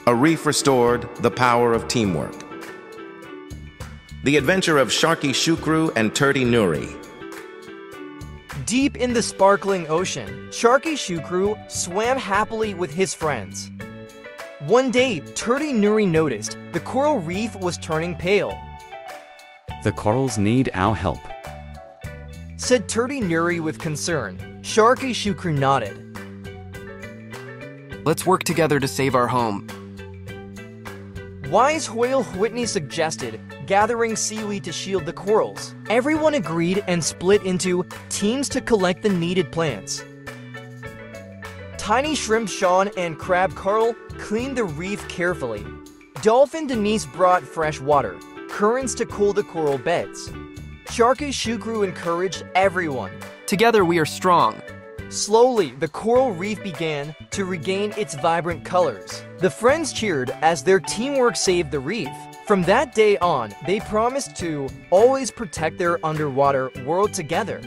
A reef restored, the power of teamwork. The adventure of Sharky Shukru and Turtie Nuri. Deep in the sparkling ocean, Sharky Shukru swam happily with his friends. One day, Turtie Nuri noticed the coral reef was turning pale. The corals need our help, said Turtie Nuri with concern. Sharky Shukru nodded. Let's work together to save our home. Wise Whale Whitney suggested gathering seaweed to shield the corals. Everyone agreed and split into teams to collect the needed plants. Tiny Shrimp Sean and Crab Carl cleaned the reef carefully. Dolphin Denise brought fresh water, currents to cool the coral beds. Sharky Shukru encouraged everyone. Together we are strong. Slowly, the coral reef began to regain its vibrant colors. The friends cheered as their teamwork saved the reef. From that day on, they promised to always protect their underwater world together.